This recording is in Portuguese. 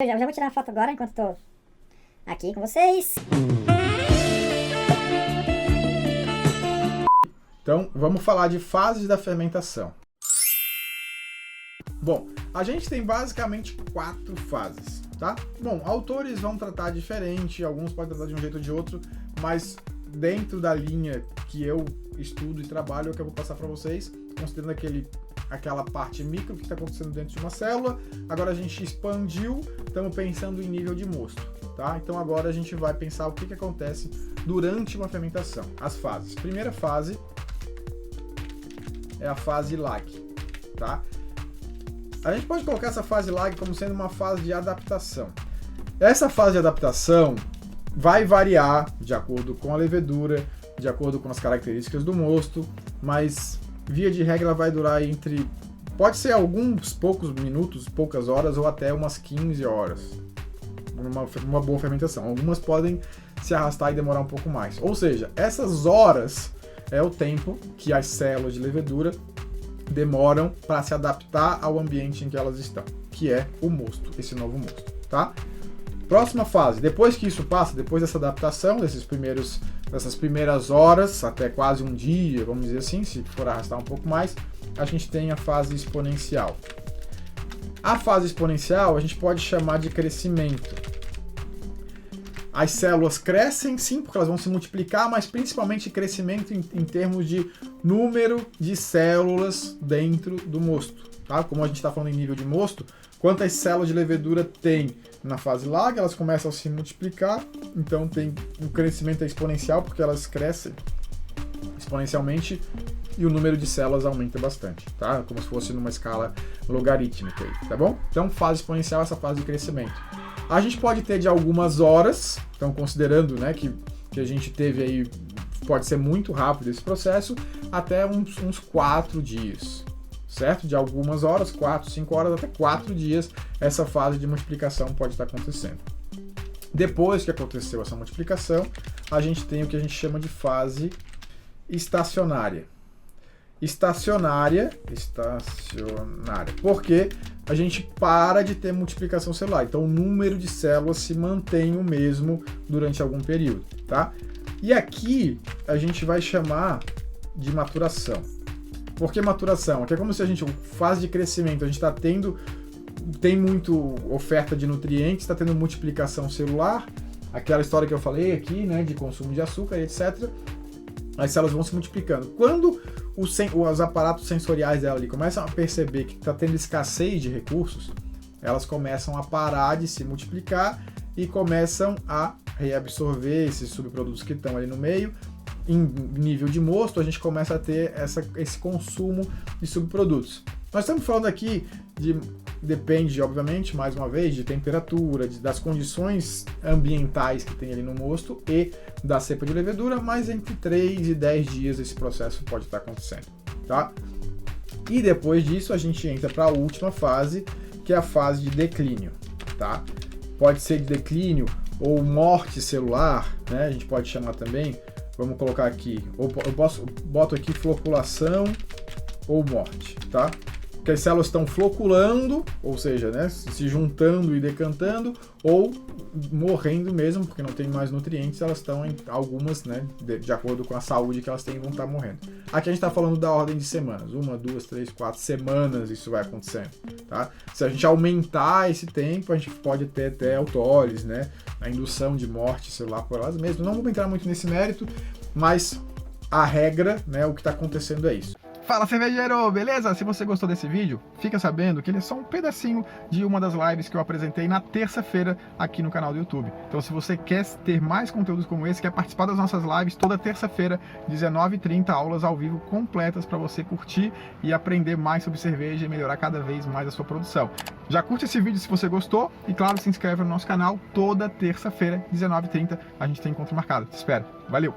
Eu já vou tirar uma foto agora enquanto tô aqui com vocês. Então, vamos falar de fases da fermentação. Bom, a gente tem basicamente 4 fases, tá? Bom, autores vão tratar diferente, alguns podem tratar de um jeito ou de outro, mas dentro da linha que eu estudo e trabalho, é o que eu vou passar para vocês, considerando aquela parte micro que está acontecendo dentro de uma célula. Agora a gente expandiu, estamos pensando em nível de mosto, tá? Então agora a gente vai pensar o que acontece durante uma fermentação. As fases. Primeira fase é a fase lag, tá? A gente pode colocar essa fase lag como sendo uma fase de adaptação. Essa fase de adaptação vai variar de acordo com a levedura, de acordo com as características do mosto, mas via de regra ela vai durar pode ser alguns poucos minutos, poucas horas ou até umas 15 horas. Uma boa fermentação. Algumas podem se arrastar e demorar um pouco mais. Ou seja, essas horas é o tempo que as células de levedura demoram para se adaptar ao ambiente em que elas estão, que é o mosto, esse novo mosto, tá? Próxima fase, depois que isso passa, depois dessa adaptação, dessas primeiras horas, até quase um dia, vamos dizer assim, se for arrastar um pouco mais, a gente tem a fase exponencial. A fase exponencial a gente pode chamar de crescimento. As células crescem, sim, porque elas vão se multiplicar, mas principalmente crescimento em termos de número de células dentro do mosto, tá? Como a gente está falando em nível de mosto, quantas células de levedura tem na fase lag, elas começam a se multiplicar, então tem um crescimento exponencial, porque elas crescem exponencialmente e o número de células aumenta bastante, tá? Como se fosse numa escala logarítmica aí, tá bom? Então, fase exponencial é essa fase de crescimento. A gente pode ter de algumas horas, então considerando, né, que a gente teve aí, pode ser muito rápido esse processo, até uns 4 dias, certo? De algumas horas, 4, 5 horas, até 4 dias, essa fase de multiplicação pode estar acontecendo. Depois que aconteceu essa multiplicação, a gente tem o que a gente chama de fase estacionária. Estacionária, porque a gente para de ter multiplicação celular, então o número de células se mantém o mesmo durante algum período, tá? E aqui a gente vai chamar de maturação. Por que maturação? Aqui é como se a gente, fase de crescimento, a gente está tem muito oferta de nutrientes, está tendo multiplicação celular, aquela história que eu falei aqui, né, de consumo de açúcar, etc. As células vão se multiplicando. Quando os aparatos sensoriais dela ali começam a perceber que está tendo escassez de recursos, elas começam a parar de se multiplicar e começam a reabsorver esses subprodutos que estão ali no meio. Em nível de mosto, a gente começa a ter esse consumo de subprodutos. Nós estamos falando aqui depende, obviamente, mais uma vez, de temperatura, das condições ambientais que tem ali no mosto e da cepa de levedura, mas entre 3 e 10 dias esse processo pode estar acontecendo, tá? E depois disso a gente entra para a última fase, que é a fase de declínio, tá? Pode ser de declínio ou morte celular, né? A gente pode chamar também, vamos colocar aqui, ou eu boto aqui floculação ou morte, tá? Que as células estão floculando, ou seja, né, se juntando e decantando, ou morrendo mesmo, porque não tem mais nutrientes, elas estão em algumas, né, de acordo com a saúde que elas têm, vão estar morrendo. Aqui a gente está falando da ordem de semanas, 1, 2, 3, 4 semanas isso vai acontecendo, tá? Se a gente aumentar esse tempo, a gente pode ter até autólise, né, a indução de morte celular por elas mesmas. Não vamos entrar muito nesse mérito, mas a regra, né, o que está acontecendo é isso. Fala, cervejeiro, beleza? Se você gostou desse vídeo, fica sabendo que ele é só um pedacinho de uma das lives que eu apresentei na terça-feira aqui no canal do YouTube. Então, se você quer ter mais conteúdos como esse, quer participar das nossas lives toda terça-feira, 19h30, aulas ao vivo completas para você curtir e aprender mais sobre cerveja e melhorar cada vez mais a sua produção. Já curte esse vídeo se você gostou e, claro, se inscreve no nosso canal toda terça-feira, 19h30, a gente tem encontro marcado. Te espero. Valeu!